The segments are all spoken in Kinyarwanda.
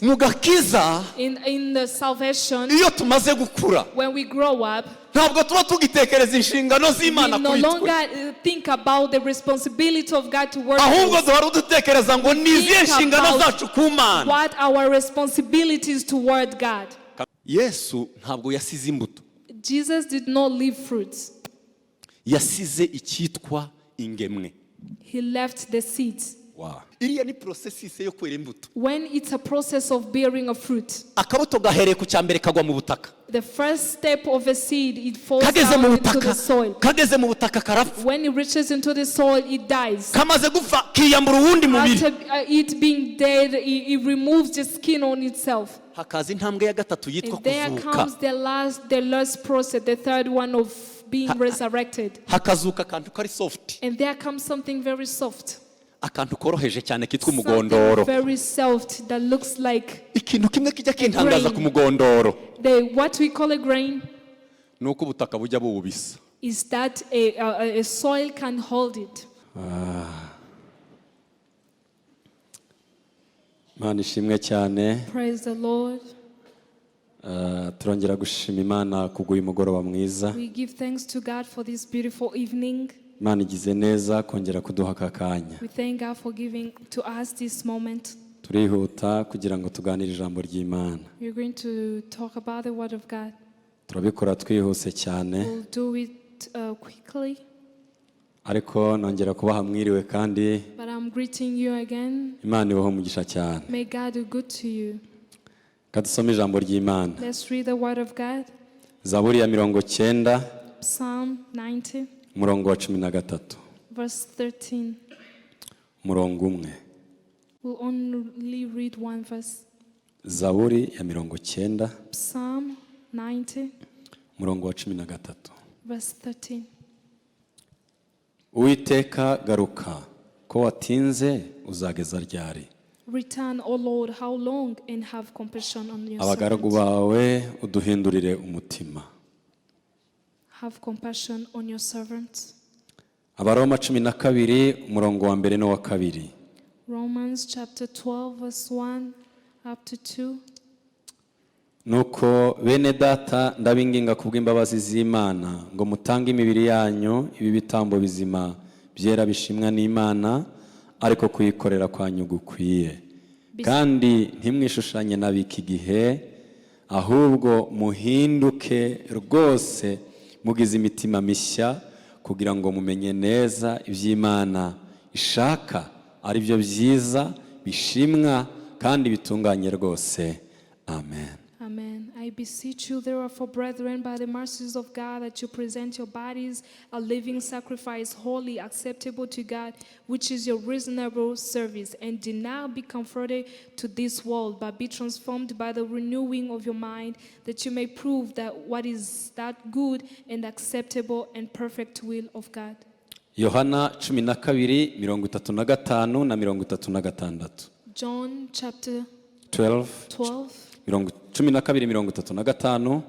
mugakiza in the salvation, iyo tumaze gukura when we grow up, ntabwo tuba tugitekereza inshingano z'Imana we no kuri longer twe think about the responsibility of God towards ahubwo us. duhora dutekereza ngo ni izihe nshingano zacu ku Mana. What our responsibilities toward God. Yesu ntabwo yasize imbuto, Jesus did not leave fruits. yasize icyitwa ingemwe. He left the seeds. Iriya ni process yo kwera imbuto. When it's a process of bearing a fruit, akabuto gahereye ku cyambere kagwa mu butaka, the first step of a seed, it falls kageze down mu into the butaka, soil. kageze mu butaka karapfa, When it reaches into the soil, it dies. kamaze gupfa kiyambura uwundi mubiri. After it being dead, it removes the skin on itself. hakaza intambwe ya gatatu yitwa And there kuzuka. comes the last process, the third one of being resurrected. hakazuka akantu kari soft, And there comes something very soft. akantu koroheje cyane kitwa Something umugondoro. very soft that looks like ikintu kimwe kijya kintangaza ku mugondoro what we call a grain nuko ubutaka bujya buwubisa. is that a soil can hold it. Imana ishimwe cyane. Praise the Lord. turongera gushima Imana kubw'uyu mugoroba mwiza. We give thanks to God for this beautiful evening. Imana igize neza kongera kuduha aka kanya. We thank God for giving to us this moment. turihuta kugira ngo tuganire ijambo ry'Imana. We're going to talk about the Word of God. turabikora twihuse cyane, We'll do it quickly. ariko nongera kubaha mwiriwe kandi But I'm greeting you again. Imana ibahe umugisha cyane. May God do good to you. kadusome ijambo ry'Imana. Let's read the Word of God. Zaburi ya 90 Psalm 90, umurongo wa 13 verse 13. umurongo umwe. We'll only read one verse. Zaburi ya 90 Psalm 90, umurongo wa 13. verse 13. Uwiteka garuka, ko watinze uzageza ryari? Return, O Lord, how long, and have compassion on your abagaragu servant. bawe uduhindurire umutima. Have compassion on your servants. Abaroma 12 umurongo wa mbere no wa kabiri. Romans chapter 12, verse 1 up to 2. Nuko bene data ndabinginga kubw'imbabazi z'Imana ngo mutange imibiri yanyu ibi bitambo bizima byera bishimwa n'Imana, ariko kuyikorera kwanyu gukwiye. Kandi ntimwishushanye n'abiki gihe, ahubwo muhinduke rwose mugize imitima mishya, kugira ngo mumenye neza iby'Imana ishaka, ari byo byiza bishimwa kandi bitunganye rwose. Amen. Amen. I beseech you, therefore, brethren, by the mercies of God, that you present your bodies a living sacrifice, holy, acceptable to God, which is your reasonable service. And do not be conformed to this world, but be transformed by the renewing of your mind, that you may prove that what is that good and acceptable and perfect will of God. Yohana 12:35 na 36. John chapter 12 12:35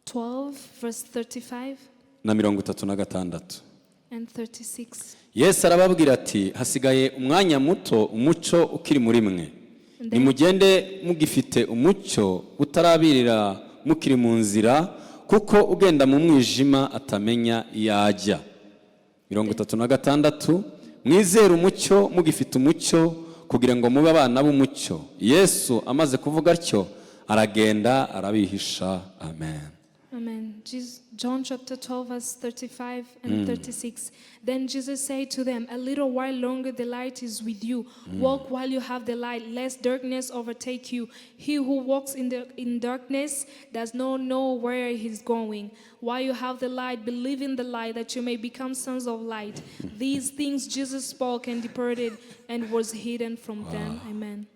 12, verse 35 na 36. and 36. Yesu arababwira ati, hasigaye umwanya muto umucyo ukiri muri mwe. Nimugende mugifite umucyo utarabirira mukiri mu nzira, kuko ugenda mu mwijima atamenya iyajya. 36. Mwizere umucyo mugifite umucyo, kugira ngo mube abana b'umucyo. Yesu amaze kuvuga atyo aragenda arabihisha. Amen. Amen. John chapter 12, verse 35 and 36. Then Jesus said to them, a little while longer the light is with you. Walk while you have the light, lest darkness overtake you. He who walks in darkness does not know where he's going. While you have the light, believe in the light, that you may become sons of light. These things Jesus spoke and departed and was hidden from them. Amen.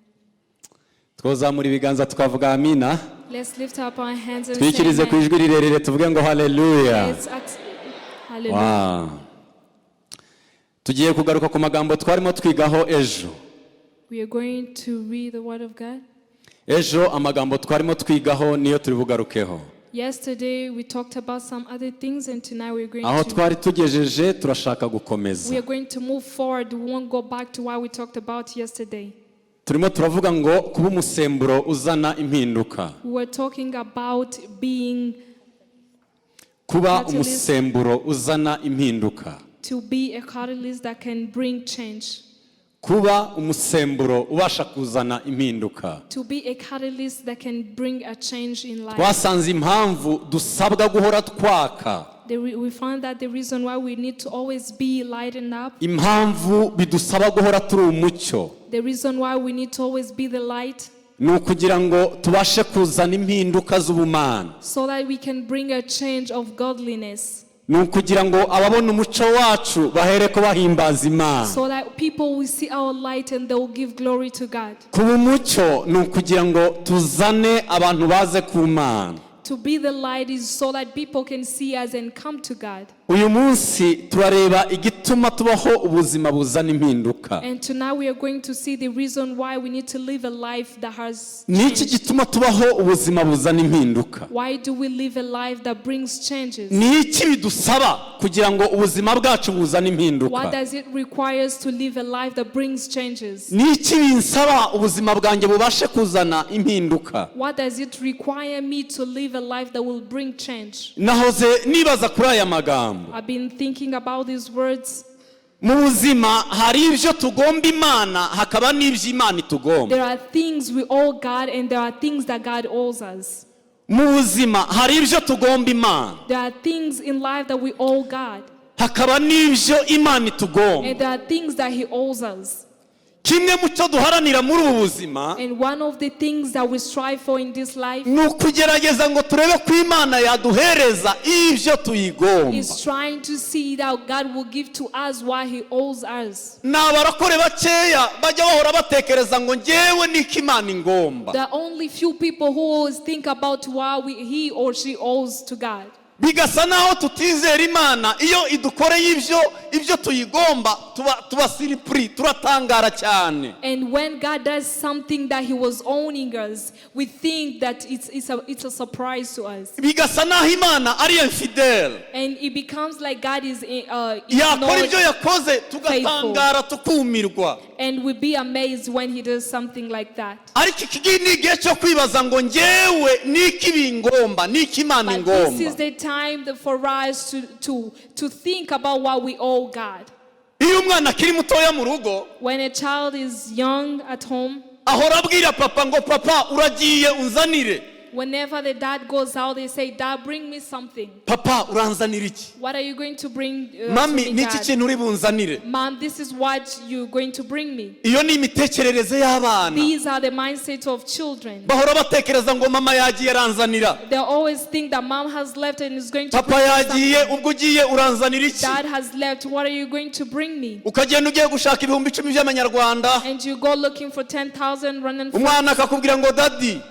Twozamura ibiganza tukavuga amina. Let's lift up our hands and twikirize ku say ijwi rirerire tuvuge ngo haleluya. Hallelujah. Wow. Tugiye kugaruka ku magambo twarimo twigaho ejo. We are going to read the word of God. Ejo amagambo twarimo twigaho niyo turi bugarukeho. Yesterday we talked about some other things, and tonight we are going Aho to twari tugejeje turashaka gukomeza. move forward. We won't go back to what we talked about yesterday. turimo turavuga ngo kuba umusemburo uzana impinduka. We're talking about being Kuba umusemburo uzana impinduka. to be a catalyst that can bring change. Kuba umusemburo ubasha kuzana impinduka. To be a catalyst that can bring a change in life. Twasanze impamvu dusabwa guhora twaka. We found that the reason why we need to always be lightened up. Impamvu bidusaba guhora turi umucyo. The reason why we need to always be the light. Ni ukugira ngo tubashe kuzana impinduka z'ubumana. So that we can bring a change of godliness. Ni ukugira ngo ababona umucyo wacu bahereko bahimbaza Imana. So that people will see our light and they will give glory to God. Kuba umucyo ni ukugira ngo tuzane abantu baze ku Mana. To be the light is so that people can see us and come to God. Uyu munsi turareba igituma tubaho ubuzima buzana impinduka. And tonight we are going to see the reason why we need to live a life that has Ni iki changed. gituma tubaho ubuzima buzana impinduka? Why do we live a life that brings changes? Ni iki bidusaba kugira ngo ubuzima bwacu buzane What impinduka? does it require us to live a life that brings changes? Ni iki binsaba ubuzima bwanjye bubashe kuzana impinduka? What does it require me to live a life that will bring change? Nahoze nibaza kuri aya magambo. I've been thinking about these words. Mu buzima hari ibyo tugomba Imana hakaba n'ibyo Imana itugomba. There are things we owe God and there are things that God owes us. Mu buzima hari ibyo tugomba Imana There are things in life that we owe God hakaba n'ibyo Imana itugomba. and there are things that He owes us. Kimwe mu cyo duharanira muri ubu buzima And one of the things that we strive for in this life ni ukugerageza ngo turebe ko Imana yaduhereza ibyo tuyigomba. is trying to see that God will give to us what He owes us. Ni abarokore bakeya bajya bahora batekereza ngo njyewe niko Imana ingomba. There are only few people who always think about what he or she owes to God. Bigasa naho tutizera Imana iyo idukoreye ibyo tuyigomba tuba siripuri turatangara cyane. And when God does something that He was owning us, we think that it's a surprise to us. Bigasa naho Imana ari infidel. And it becomes like God is Yakora not ibyo yakoze tugatangara tukumirwa. and we be amazed when He does something like that. Ariko iki ni igihe cyo kwibaza ngo njyewe niki bingomba niki Imana But this is ingomba. the time for us to think about what we owe God. Iyo umwana akiri mutoya mu rugo When a child is young at home, ahora abwira papa ngo papa uragiye unzanire. whenever the dad goes out, they say, "Dad, bring me something." Papa uranzanira iki? What are you going to bring Mami to me, niki Dad? kintu uri bunzanire? Mom, this is what you're going to bring me. Iyo ni imitekerereze y'abana. These are the mindset of children. Bahora batekereza ngo mama yagiye aranzanira. They always think that mom has left and is going to Papa bring me yagiye something. ubwo ugiye uranzanira iki? Dad has left. What are you going to bring me? Ukagenda ugiye gushaka ibihumbi 10 by'amanyarwanda. And you go looking for 10,000 running. Umwana akakubwira ngo daddy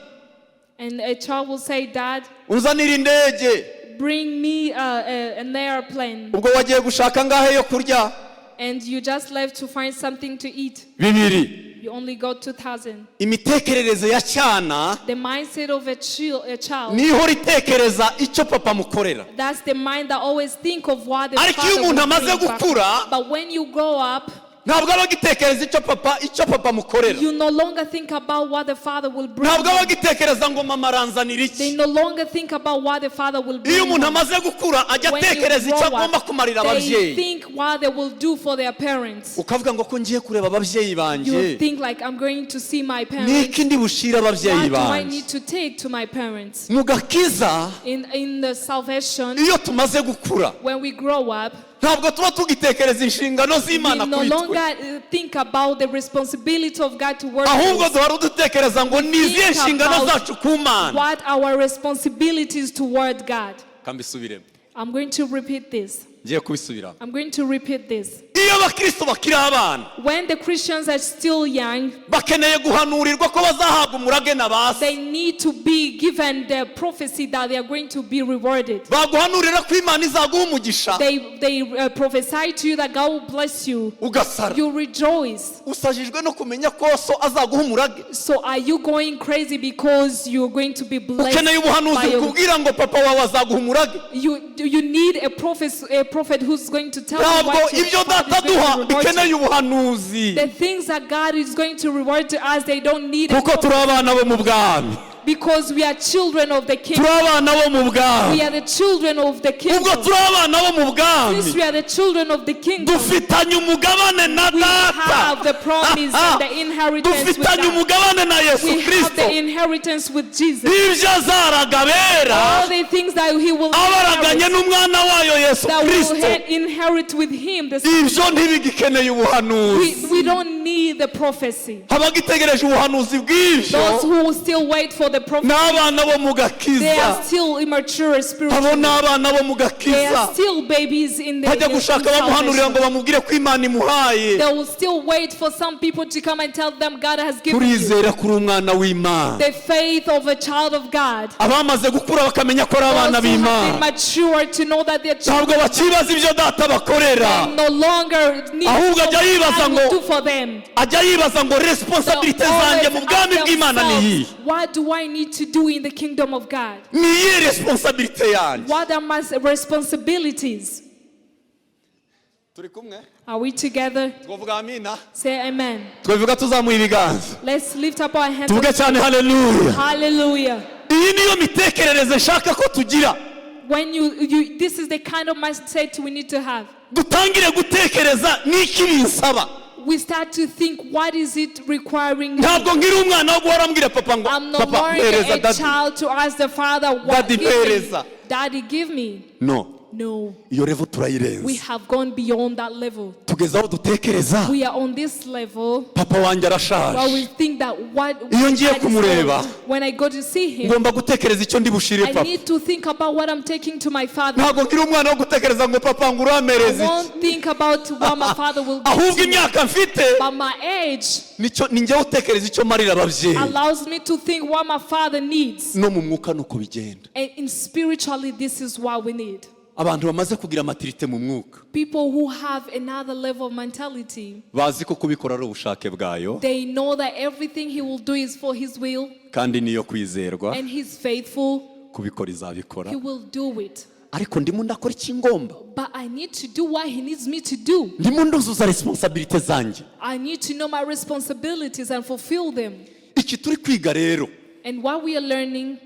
And a child will say, "Dad, unzanira indege." bring me an airplane." Ubwo wagiye gushaka ngahe yo kurya? And you just left to find something to eat. Bibiri. You only got 2,000. Imitekerereze ya cyana The mindset of a child, niho ritekereza icyo papa mukorera. that's the mind that always think of what the Ariko iyo father umuntu will amaze bring back. gukura But when you grow up, ntabwo aba agitekereza icyo papa mukorera. you no longer think about what the father will bring. Ntabwo aba agitekereza ngo mama aranzanira They iki. no longer think about what the father will bring. Iyo umuntu them. amaze gukura ajya When you atekereza icyo grow agomba up, kumarira they ababyeyi. think what they will do for their parents. Ukavuga ngo ko ngiye kureba ababyeyi You banjye. think like, I'm going to see my parents. Niki ndi bushira ababyeyi What do I banjye? need to take to my parents? Mu gakiza In the salvation, iyo tumaze gukura when we grow up, ntabwo tuba tugitekereza inshingano we z'Imana no kuri longer twe. think about the responsibility of God to work Ahubwo with us. duhora dutekereza ngo ni izihe Think nshingano about zacu ku Mana. what our responsibilities toward God. Kambisubiremo. I'm going to repeat this. Ngiye kubisubiramo. I'm going to repeat this. Iyo abakristo bakiri abana When the Christians are still young, bakeneye guhanurirwa ko bazahabwa umurage na base. they need to be given the prophecy that they are going to be rewarded. Baguhanurira ko Imana izaguha umugisha They prophesy to you that God will bless you. ugasara. You rejoice. Usajijwe no kumenya ko so azaguha umurage. So are you going crazy because you're going to be blessed? Ukeneye ubuhanuzi by your- bukubwira ngo papa wawe azaguha umurage. You need a prophet who's going to tell you Ntabwo what your ibyo father ataduha going to reward bikeneye you. ubuhanuzi The things that God is going to reward to us, they don't need kuko it turi abana bo mu bwami, because we are children of the kingdom. turi abana bo mu bwami. We are the children of the Ubwo kingdom. turi abana bo mu Since bwami, we are the children of the kingdom, dufitanye umugabane na we have data, the promise and the inheritance with dufitanye God. umugabane na Yesu We have Kristo. the inheritance with Jesus. Ibyo azaraga abera All the things that He will abaraganye inherit, n'umwana wayo Yesu that will Kristo, inherit with Him. ibyo ntibigikeneye ubuhanuzi. We don't need the prophecy. Abagitegereje ubuhanuzi bw'ibyo Those who still wait for the prophecy, n'abana bo mu they gakiza, are still immature abo spiritually. n'abana bo mu They gakiza, are still babies in the bajya gushaka bamuhanurira ngo salvation. bamubwire ko Imana imuhaye. They will still wait for some people to come and tell them God has given you Turizera kuri umwana w'Imana. the faith of a child of God. Abamaze gukura bakamenya ko ari abana Those who have been b'Imana, mature to know that they're ntabwo children, bakibaza ibyo data bakorera, they no longer need ahubwo what ajya yibaza God ngo will do for them. ajya yibaza ngo responsibility They'll zanjye always mu bwami ask bw'Imana ni iyi. themselves, what do I need to do in the kingdom of God? Ni iyihe responsibility yanjye? What are my responsibilities? Turi kumwe? Are we together? Twavuga amina. Say amen. Twavuga tuzamuye ibiganza. Let's lift up our hands. Tuvuge cyane haleluya. Hallelujah. Iyi niyo mitekerereze nshaka ko tugira. When this is the kind of mindset we need to have. Dutangire gutekereza n'iki binsaba. We start to think, what is it requiring me? Ntabwo ngira umwana wo guhora mbwira papa ngo I'm no papa longer mpereza a dadi. child to ask the father, what Daddy, give me? mpereza. Daddy, give me. No. No. Iyo level We turayirenze. have gone beyond that level. Tugeze aho dutekereza We are on this level papa wanjye where arashaje. we think that Iyo ngiye kumureba, when I go to see him, ngomba gutekereza icyo ndi bushire I papa. need to think about what I'm taking to my father. Ntabwo ngira umwana wo gutekereza ngo papa ngo I uramereze iki. won't think about what my father will do. Ahubwo imyaka mfite But my age nicyo ninjye utekereza icyo marira ababyeyi. allows me to think what my father needs. No mu mwuka nuko bigenda. And in spiritually, this is what we need. Abantu bamaze kugira maturite mu mwuka People who have another level of mentality, bazi ko kubikora ari ubushake bwayo they know that everything he will do is for his will kandi niyo kwizerwa, and he's faithful. kubikora izabikora. He will do it. Ariko ndimo ndakora iki ngomba, But I need to do what he needs me to do. ndimo nduzuza responsibility zanjye. I need to know my responsibilities and fulfill them. Iki turi kwiga rero And what we are learning,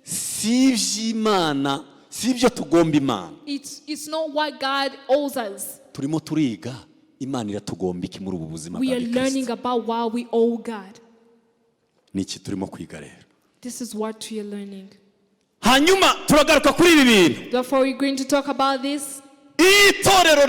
si iby'Imana, si ibyo tugomba Imana. it's not what God owes us. Turimo turiga Imana iratugomba iki muri ubu buzima We bwa are learning Kristo. about what we owe God. Niki turimo kwiga rero. This is what we are learning. Hanyuma turagaruka kuri ibi bintu. Therefore, we're going to talk about this. Iyi itorero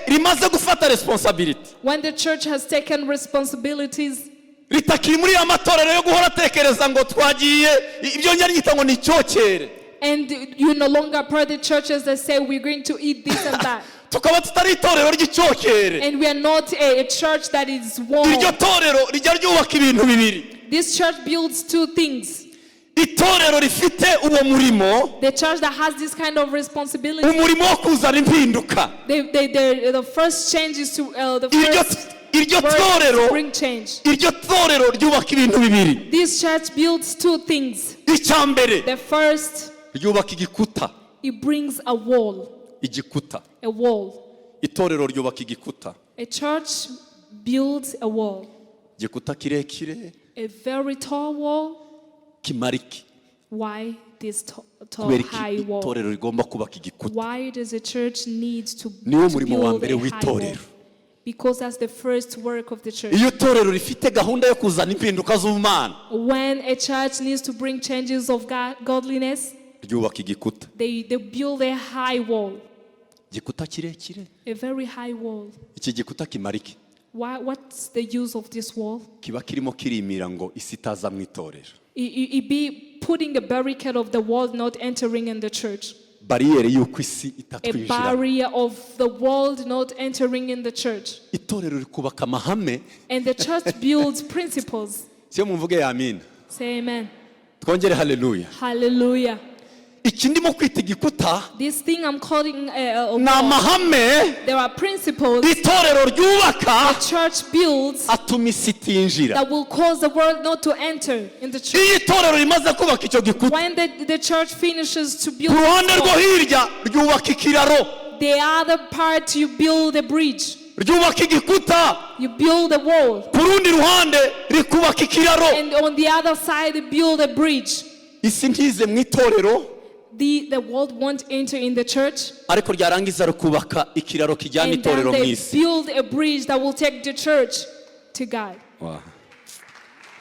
rimaze gufata responsibility, When the church has taken responsibilities, ritakiri muri ya matorero yo guhora atekereza ngo twagiye ibyo njya nyita ngo ni icyokere, and you no longer part of the churches that say we're going to eat this and that. tukaba tutari itorero ry'icyokere. And we are not a church that is warm. Iryo torero rijya ryubaka ibintu bibiri. This church builds two things. Itorero rifite uwo murimo, The church that has this kind of responsibility, umurimo wo kuzana impinduka. the first change is to the first Iryo word torero, is bring change. iryo torero ryubaka ibintu bibiri. This church builds two things. Icya mbere The first, ryubaka igikuta, it brings a wall. igikuta. A wall. Itorero ryubaka igikuta, A church builds a wall. igikuta kirekire A very tall wall. kimariki. Why this tall Kubera high iki wall? itorero rigomba kubaka igikuta? Why does a church need to Niwo murimo wa build mbere a high wall? w'itorero. Because that's the first work of the church. Iyo itorero rifite gahunda yo kuzana impinduka z'Imana, When a church needs to bring changes of godliness, ryubaka igikuta. they build a high wall, Igikuta kirekire. a very high wall. Iki gikuta kimariki. What's the use of this wall? Kiba kirimo kirimira ngo isi itaza mu itorero. It be putting a barricade of the world not entering in the church. Bariyeri y'uko isi A itatwinjira. barrier of the world not entering in the church. Itorero rikubaka amahame. And the church builds principles. Siyo mumvuge amina. Say amen. Twongere haleluya. Hallelujah. Iki ndimo kwita igikuta This thing I'm calling a ni wall. amahame There are principles itorero ryubaka the church builds atuma isi itinjira. that will cause the world not to enter in the church. Iyo itorero rimaze kubaka icyo gikuta, When the church finishes to ku build ruhande this rwo wall, hirya ryubaka ikiraro. the other part you build a bridge. ryubaka igikuta, you build a wall, ku rundi ruhande rikubaka ikiraro. and on the other side you build a bridge. Isi ntize mu itorero, The world won't enter in the church, ariko ryarangiza rukubaka ikiraro kijyana and then itorero mu they isi. build a bridge that will take the church to God. Wow.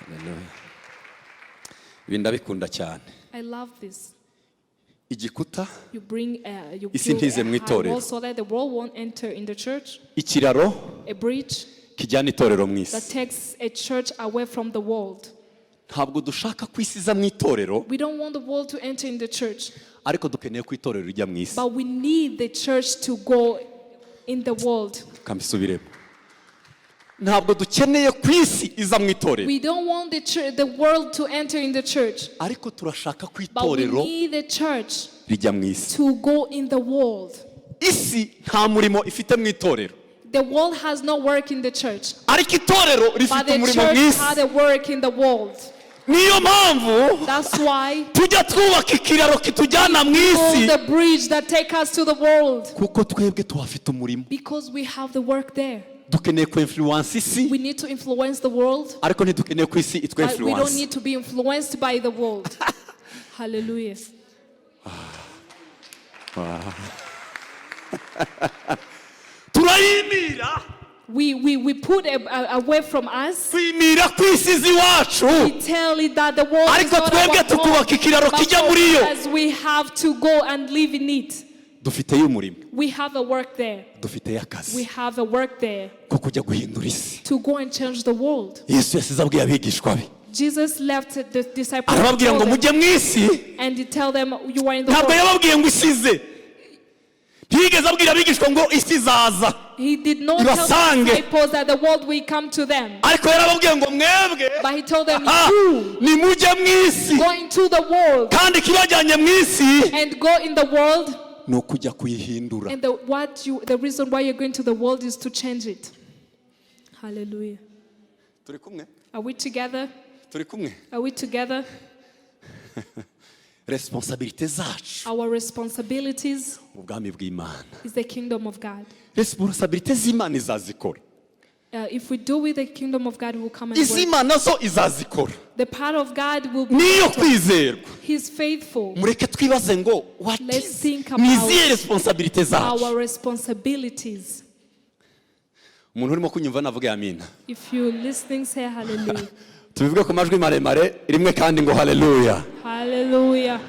Hallelujah. Ibi ndabikunda cyane. I love this. Igikuta, You bring, you isi build ntize a mu high itorero. wall so that the world won't enter in the church. ikiraro A bridge kijyana itorero mu that isi. takes a church away from the world. Ntabwo dushaka ko isi iza mu itorero, We don't want the world to enter in the church, ariko dukeneye ko itorero rijya mu isi. but we need the church to go in the world. Kambisubiremo. Ntabwo dukeneye ko isi iza mu itorero, We don't want the world to enter in the church, ariko turashaka ko but we itorero need the church rijya mu isi. to go in the world. Isi nta murimo ifite mu itorero, The world has no work in the church, ariko itorero but rifite the umurimo mu church isi. had a work in the world. Niyo mpamvu That's why tujya twubaka ikiraro kitujyana mu isi, build the bridge that take us to the world, kuko twebwe tuhafite umurimo. because we have the work there. Dukeneye ku influence isi, We need to influence the world, ariko ntidukeneye ko isi itwe but we don't influence. need to be influenced by the world. Hallelujah. Turayimira, We put away from us. twimira ku isi izi iwacu, We tell it that the world is ariko not twebwe our tukubaka ikiraro home, but kijya for muri yo. us, we have to go and live in it. Dufiteyo umurimo, We have a work there. dufiteyo We akazi have a work there ko kujya guhindura isi. to go and change the world. Yesu yasize abwiye abigishwa be, Jesus left the disciples arababwira ngo mujye mu isi. and he tell them, you are in the Ntabwo world. yababwiye ngo isize, ntiyigeze abwira abigishwa ngo isi izaza, He did not tell the Ibasange. disciples that the world will come to them, ariko yarababwiye ngo mwebwe but he told them, aha, you nimujye mu isi, go into the world kandi ikibajyanye mu isi and go in the world. ni ukujya kuyihindura. And the reason why you're going to the world is to change it. Hallelujah. Turi kumwe? Are we together? Turi kumwe? Are we together? Responsabilite zacu Our responsibilities mu bwami bw'Imana. is the kingdom of God. Responsabilite z'Imana izazikora, If we do with the kingdom of God, will come and work. iz'Imana zo izazikora. The part of God will be Niyo better. kwizerwa. He's faithful. Mureke twibaze ngo what Let's is think ni about izihe responsabilite zacu. Our responsibilities. Umuntu urimo kunyumva navuge amina. If you're listening, say hallelujah. Tubivuge ku majwi maremare rimwe kandi ngo haleluya. Hallelujah.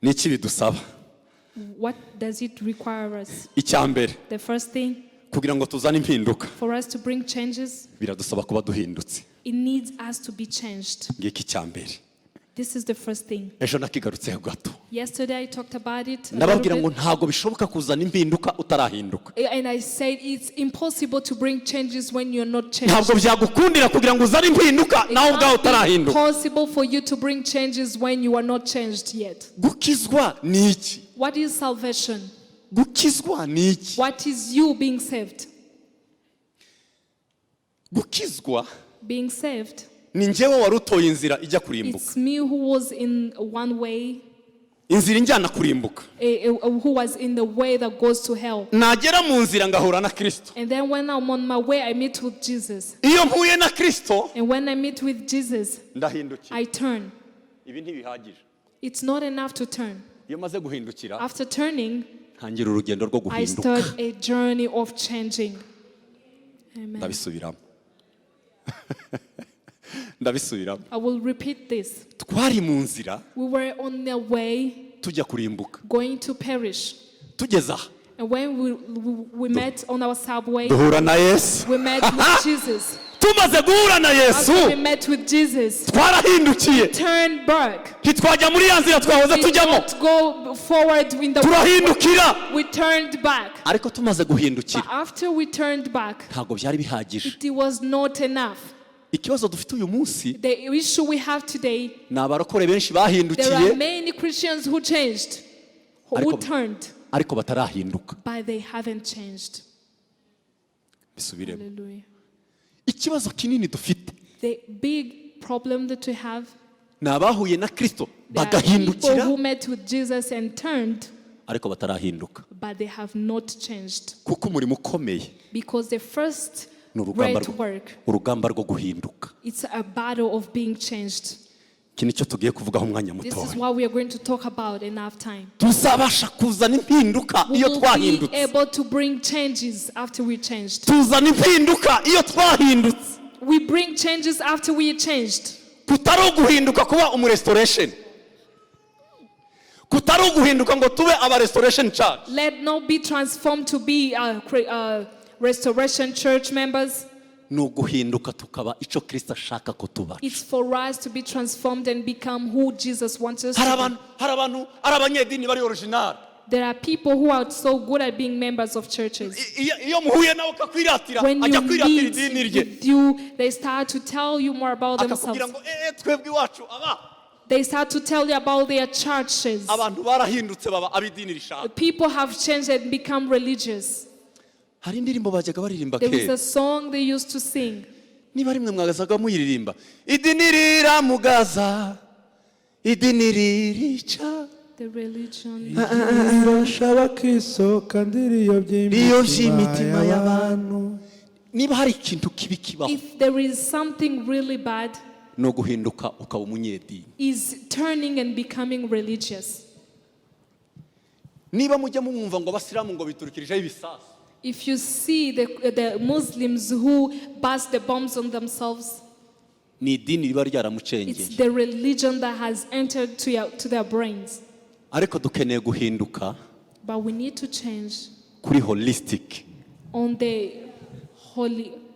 Ni iki bidusaba? What does it require us? Icya mbere, The first thing, kugira ngo tuzane impinduka for us to bring changes, biradusaba kuba duhindutse. it needs us to be changed. Ngiki icya mbere. This is the first thing. Ejo nakigarutseho gato. Yesterday I talked about it a Ndababwira little ngo bit, ntabwo bishoboka kuzana impinduka utarahinduka. and I said it's impossible to bring changes when you're not Ntabwo changed. byagukundira kugira ngo uzane impinduka nawe ubwawe It's not utarahinduka. possible for you to bring changes when you are not changed yet. Gukizwa ni iki? What is salvation? Gukizwa ni iki? What is you being saved? Gukizwa Being saved, ni njyewe wari utoye inzira ijya kurimbuka. it's me who was in one way, Inzira injyana kurimbuka. who was in the way that goes to hell. Nagera mu nzira ngahura na Kristo. And then when I'm on my way, I meet with Jesus. Iyo mpuye na Kristo And when I meet with Jesus, ndahindukira. I turn. Ibi ntibihagije. It's not enough to turn. Iyo maze guhindukira After turning, ntangira urugendo rwo I guhinduka. start a journey of changing. Amen. Ndabisubiramo. Ndabisubiramo. I will repeat this. Twari mu nzira We were on the way tujya kurimbuka. going to perish. Tugeze aha And when we met on our subway, duhura na Yesu. we met with Jesus. Tumaze guhura na Yesu After we met with Jesus, twarahindukiye. turn back. Ntitwajya muri ya nzira twahoze We did tujyamo. not go forward in the Turahindukira. we turned back. Ariko tumaze guhindukira But after we turned back, ntabwo byari bihagije. it was not enough. Ikibazo dufite uyu munsi The issue we have today, ni abarokore benshi there are bahindukiye many Christians who changed, who Ariko- turned, ariko batarahinduka. but they haven't changed. Bisubiremo. Hallelujah. Ikibazo kinini dufite The big problem that we have, ni abahuye na Kristo there are people bagahindukira who met with Jesus and turned, ariko batarahinduka. but they have not changed. Kuko umurimo ukomeye Because the first ni great work, urugamba rwo guhinduka. it's a battle of being changed. Iki nicyo tugiye kuvugaho umwanya This is mutoya. what we are going to talk about enough time. Tuzabasha kuzana impinduka We iyo will be twahindutse. able to bring changes after we changed. Tuzana impinduka iyo twahindutse. We bring changes after we are changed. Kutari uguhinduka kuba restoration. Kutari uguhinduka ngo tube aba restoration church. Let not be transformed to be restoration church members. Ni uguhinduka tukaba icyo Kristo ashaka ko tuba. It's for us to be transformed and become who Jesus wants us Hari to be. abantu ari abanyedini bari original. There are people who are so good at being members of churches. Iyo muhuye nawe akakwiratira When you ajya kwiratira meet idini rye. with you, they start to tell you more about themselves. Akakubwira ngo twebwe iwacu aba. They start to tell you about their churches. Abantu barahindutse baba abidini rishaka. People have changed and become religious. Hari indirimbo bajyaga baririmba There is kera. a song they used to sing. Niba rimwe mwagazaga muyiririmba. Idini riramugaza. Idini ririca. The religion. irashaba kisoka ndiriyo by'imitima y'abantu. Niba hari ikintu kibi kibaho, If there is something really bad, no guhinduka ukaba umunyedini. is turning and becoming religious. Niba mujya mumwumva ngo abasilamu ngo biturikirijeho ibisasu. If you see the Muslims who burst the bombs on themselves, Ni idini riba it's ryaramucengeje. the religion that has entered to their brains. Ariko dukeneye guhinduka But we need to change kuri holistic. on the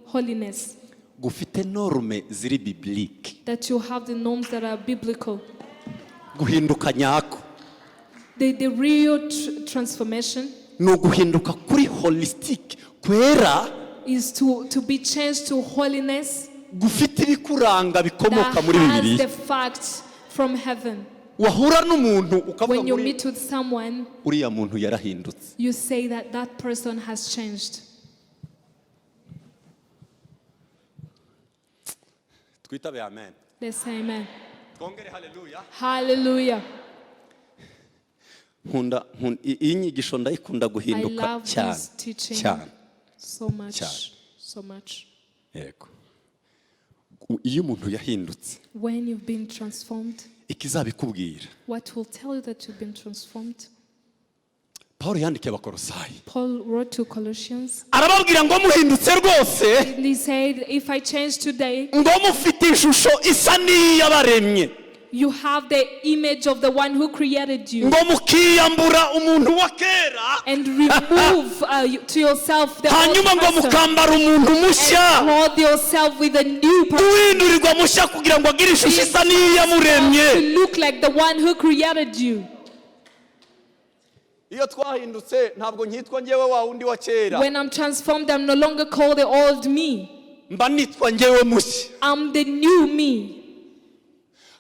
holiness, Gufite norme ziri biblique. that you have the norms that are biblical. Guhinduka nyako. The real transformation No guhinduka kuri holistic. Kwera is to be changed to holiness gufite ibikuranga bikomoka that muri has the Bibiliya. facts from heaven. Wahura n'umuntu ukavuga When you ngo meet with someone, uriya muntu yarahindutse. you say that that person has changed. Twitabe amen. Let's say amen. Twongere haleluya. Hallelujah. Iyi nyigisho ndayikunda I guhinduka love cyane this teaching cyane. so much. Cyane. So much. Yego. Iyo umuntu yahindutse, When you've been transformed, ikizabikubwira. what will tell you that you've been transformed? Paul yandikiye abakorosayi. Paul wrote to Colossians, Arababwira ngo muhindutse rwose, and he said, if I change today, ngo mufite ishusho isa n'iyabaremye. you have the image of the one who created you, Ngo mukiyambura umuntu wa kera, and remove to yourself the old hanyuma ngo person, mukambara umuntu and mushya. clothe yourself with a new person Guhindurirwa mushya kugira ngo agire ishusho isa n'iyamuremye. to look like the one who created you. Iyo twahindutse ntabwo nkitwa ngewe wa wundi wa kera. When I'm transformed, I'm no longer called the old me. Mba nitwa ngewe mushya. I'm the new me.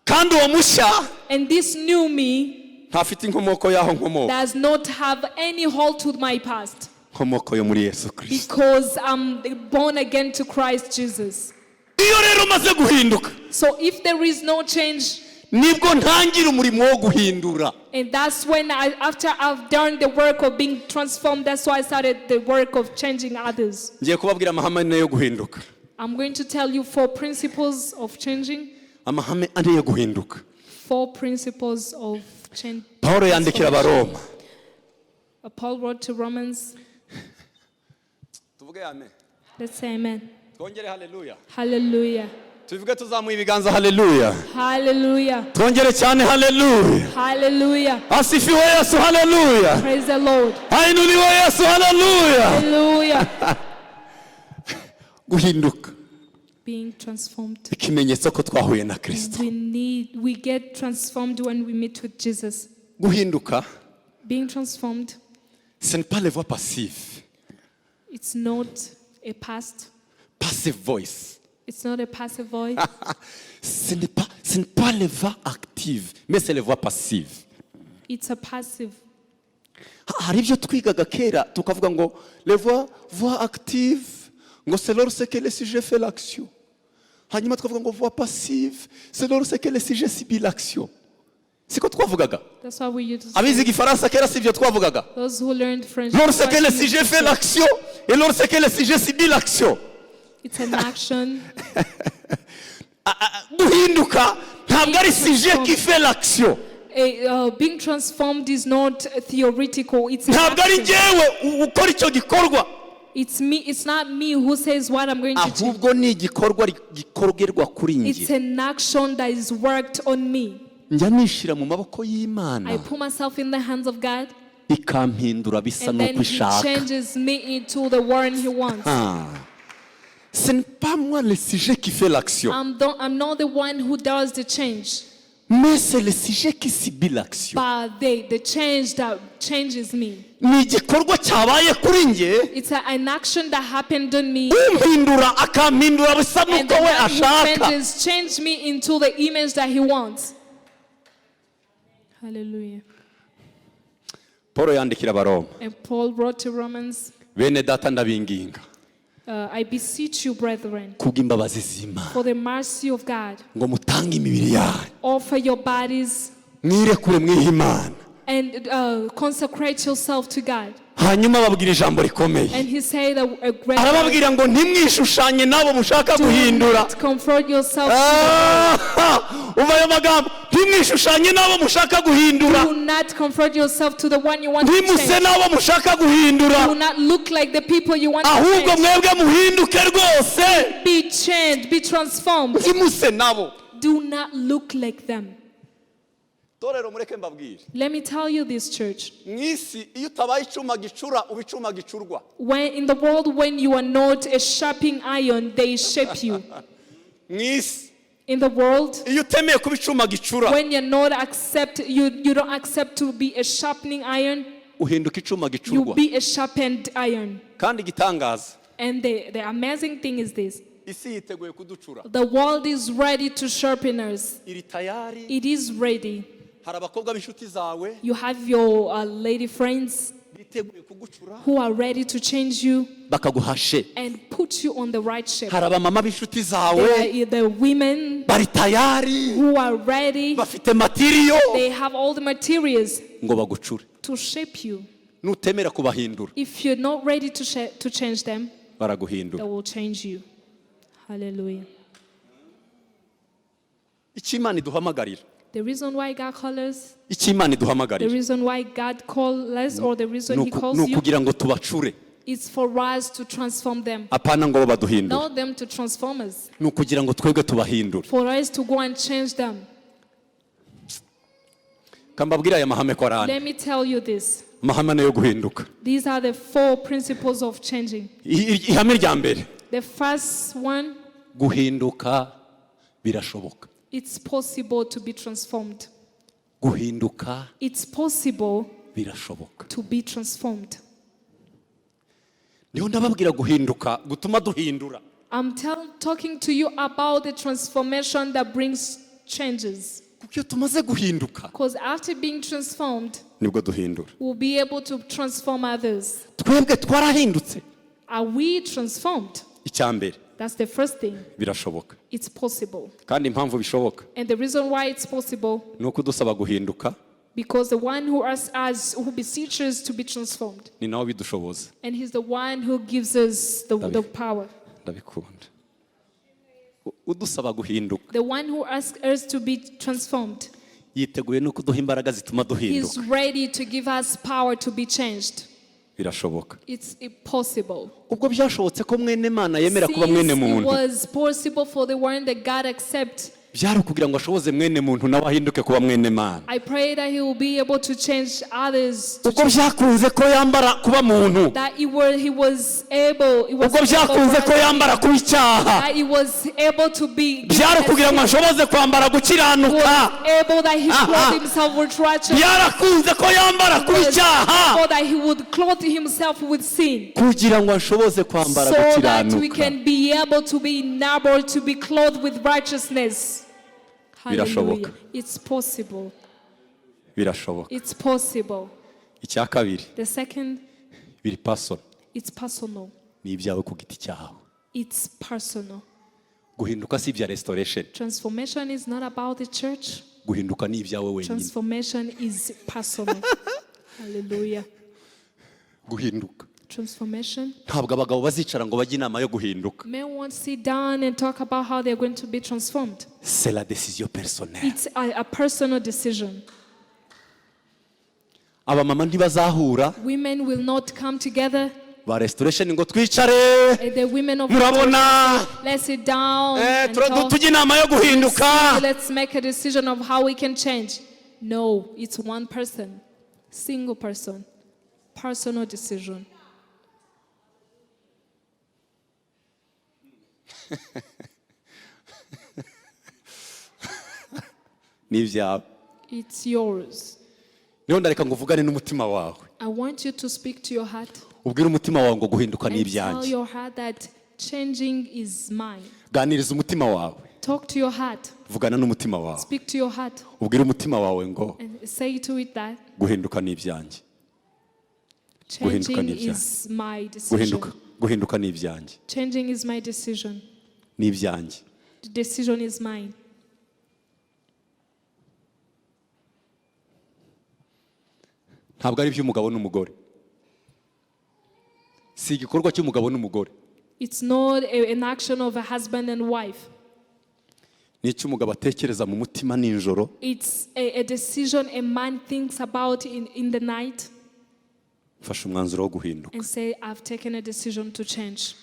Kandi uwo mushya And this new me ntafite inkomoko y'aho nkomoko. does not have any hold to my past, Nkomoko yo muri Yesu Kristo. because I'm born again to Christ Jesus. Iyo rero maze guhinduka, So if there is no change, nibwo ntangira umurimo wo guhindura. and that's when after I've done the work of being transformed, that's why I started the work of changing others. Ngiye kubabwira amahame ane yo guhinduka. I'm going to tell you 4 principles of changing. Amahame ane yo guhinduka. 4 principles of change. Paulo yandikira abaroma. Paul wrote to Romans. Tuvuge amen. Let's say amen. Twongere haleluya. Hallelujah. Tuvuge tuzamuye ibiganza haleluya. Hallelujah. Twongere cyane haleluya. Hallelujah. Asifiwe Yesu haleluya. Praise the Lord. Ainuliwe Yesu haleluya. Hallelujah. Guhinduka. Being transformed. Ikimenyetso ko twahuye na Kristo. We get transformed when we meet with Jesus. Guhinduka, Being transformed, ce n'est pas les voix passives. it's not a past. Passive voice. It's not a passive voice. Ce n'est pas les voix actives, mais c'est les voix passives. It's a passive. Hari ibyo twigaga kera tukavuga ngo les voix actives ngo c'est lorsque le sujet fait l'action. Hanyuma tukavuga ngo voix passive c'est lorsque le sujet subit l'action. siko twavugaga. That's why we used to Abizi say. igifaransa kera sivyo twavugaga. Those who learned French. Lorsque le used to sujet fait say, l'action et lorsque le sujet subit l'action. it's an action. Guhinduka ntabwo ari sujet qui fait l'action. Being transformed is not theoretical. It's an Ntabwo ari action. njyewe ukora icyo gikorwa. It's me. It's not me who says what I'm going to do. Ahubwo ni igikorwa gikorgerwa kuri It's njye. an action that is worked on me. Njya nishira mu maboko I y'Imana put myself in the hands of God, ikampindura bisa and then nuko He ishaka. changes me into the one He wants. Ce n'est pas moi le sujet qui fait l'action, I'm not the one who does the change, mais c'est le sujet qui subit l'action. but the change that changes me. Ni igikorwa cyabaye kuri njye, It's an action that happened on me, umpindura akampindura bisa and nuko the we one who ashaka. changed me into the image that He wants. Hallelujah. Paul yandikira Abaroma, And Paul wrote to Romans, bene data ndabinginga I beseech you, brethren, kubw'imbabazi z'Imana for the mercy of God, ngo mutange imibiri yanyu offer your bodies mwirekure mwihe Imana. and consecrate yourself to God. Hanyuma ababwira ijambo rikomeye, And he said a great arababwira ngo ntimwishushanye n'abo mushaka do guhindura. not comfort yourself. Umva ayo magambo, ntimwishushanye n'abo mushaka guhindura, Do not comfort yourself to the one you want to ntimuse change. n'abo mushaka guhindura, Do not look like the people you want to ahubwo change. mwebwe muhinduke rwose. Be changed, be transformed. Ntimuse nabo. Do not look like them. Torero mureke mbabwire, Let me tell you this, church. mw'isi iyo utabaye icuma gicura uba icuma gicurwa. When in the world, when you are not a sharpening iron, they shape you. Mw'isi In the world, iyo utemeye kuba icuma gicura when you're not you don't accept to be a sharpening iron, uhinduka icuma you gicurwa. be a sharpened iron. Kandi igitangaza, And the amazing thing is this: isi yiteguye kuducura, the world is ready to sharpen us. iri tayari. It is ready. Hari abakobwa b'inshuti zawe You have your lady friends biteguye kugucura who are ready to change you bakaguhashe. and put you on the right shape. Hari abamama b'inshuti zawe There are the women bari tayari, who are ready. bafite matiriyo They have all the materials ngo bagucure. to shape you. Nutemera kubahindura If you're not ready to change them, they baraguhindura. will change you. Hallelujah. Icyo Imana iduhamagarira, The reason why God calls us, icyo Imana the iduhamagarira reason why God calls us, or the reason He ni calls you, ukugira ngo tubacure, is for us to transform them. apana ngo bo baduhindure. Not them to transform us. Ni ukugira ngo twebwe tubahindure. For us to go and change them. Kambabwira aya mahame ko arane, Let me tell you this. amahame yo guhinduka. These are the 4 principles of changing. Ihame rya mbere, The first one, guhinduka birashoboka. it's possible to be transformed. Guhinduka It's possible birashoboka. to be transformed. Niho ndababwira guhinduka gutuma duhindura. I'm talking to you about the transformation that brings changes. Kuko iyo tumaze guhinduka Because after being transformed, nibwo duhindura. we'll be able to transform others. Twebwe twarahindutse. Are we transformed? Icya mbere That's the first thing. birashoboka. It's possible. Kandi impamvu bishoboka And the reason why it's possible, ni uko dusaba guhinduka because the one who asks us, who beseeches to be transformed, ni nawe bidushoboza. and He's the one who gives us the power. Ndabikunda. Udusaba guhinduka The one who asks us to be transformed, yiteguye no kuduha imbaraga zituma He's duhinduka. ready to give us power to be changed. Birashoboka. It's possible. Ubwo byashobotse ko mwene Mana yemera kuba mwene Since it muntu, was possible for the one that God accepts, byari ukugira ngo ashoboze mwene muntu nawe ahinduke kuba mwene Mana. I pray that He will be able to change others. Ubwo byakunze ko yambara kuba muntu, That he was able. ubwo byakunze ko yambara kuba icyaha, That he was able to be. byari ukugira ngo ashoboze kwambara Was gukiranuka, able that he clothed himself with righteousness. byarakunze ko yambara kuba Was icyaha able that he would clothe himself with sin, kugira ngo ashobose kwambara so that we gukiranuka. can be able to be enabled to be clothed with righteousness. Birashoboka. Hallelujah. It's possible. Birashoboka. It's possible. Icya kabiri, The second, biri personal, it's personal. ni ibyawe ku giti cyawe. It's personal. Guhinduka si ibya restoration, Transformation is not about the church. guhinduka ni ibyawe wenyine. Transformation is personal. Hallelujah. Guhinduka. Transformation. Ntabwo abagabo bazicara ngo bajye inama yo guhinduka. Men won't sit down and talk about how they're going to be transformed. C'est la décision personnelle. It's a personal decision. Abamama ntibazahura. Women will not come together. Ba restoration ngo twicare. The women of Murabona. let's sit down and talk. Tujye inama yo guhinduka. Let's make a decision of how we can change. No, it's one person. Single person. Personal decision. Ni ibyawe. It's yours. Niho ndareka ngo uvugane n'umutima wawe. I want you to speak to your heart Ubwire umutima wawe ngo guhinduka ni and tell ibyanjye. your heart that changing is mine. Ganiriza umutima wawe. Talk to your heart. Vugana n'umutima wawe. Speak to your heart Ubwire umutima wawe ngo and say to it that guhinduka ni ibyanjye. changing is my decision. Guhinduka ni ibyanjye. Changing is my decision. Ni ibyanjye. The decision is mine. Ntabwo ari iby'umugabo n'umugore. Si igikorwa cy'umugabo n'umugore. It's not an action of a husband and wife. Ni icy'umugabo atekereza mu mutima nijoro. It's a decision a man thinks about in the night Fasha umwanzuro wo guhinduka. and say, I've taken a decision to change.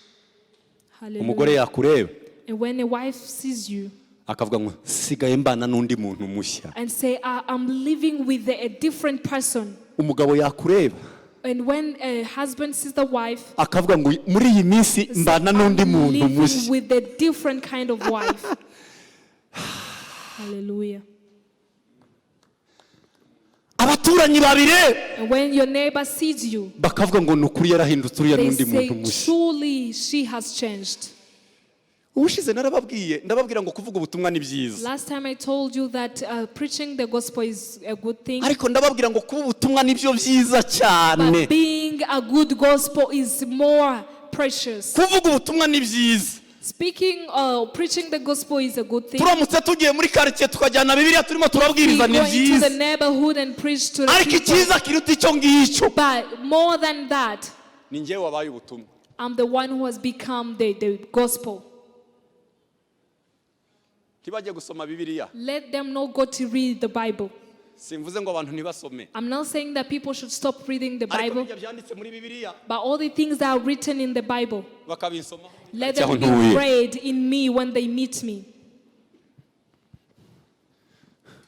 Umugore Hallelujah. yakureba And when a wife sees you akavuga ngo sigaye mbana n'undi muntu mushya. and say, I'm living with a different person. Umugabo yakureba And when a husband sees the wife, akavuga ngo muri iyi minsi mbana n'undi I'm muntu living mushya. with a different kind of wife. Hallelujah. Abaturanyi babire And when your neighbor sees you, bakavuga ngo nukuri yarahindutse uriya they n'undi say, muntu mushya. truly she has changed. Ubushize ndababwira ngo kuvuga ubutumwa ni byiza. Last time I told you that preaching the gospel is a good thing. Ariko ndababwira ngo kuba ubutumwa nibyo byiza cyane. But being a good gospel is more precious. Kuvuga ubutumwa ni byiza. Preaching the gospel is a good thing. Turamutse tugiye muri quartier tukajyana Bibiliya turimo We turabwiriza ni go into byiza. the neighborhood and preach to the Ariko people. icyiza kiruta icyo ngicyo. But more than that, Ni njyewe wabaye ubutumwa. I'm the one who has become the gospel. Ntibajye gusoma Bibiliya. Let them not go to read the Bible. Simvuze ngo abantu ntibasome. I'm not saying that people should stop reading the Ariko Bible, bijya byanditse muri Bibiliya but all the things that are written in the Bible, bakabinsoma. let them be read in me when they meet me.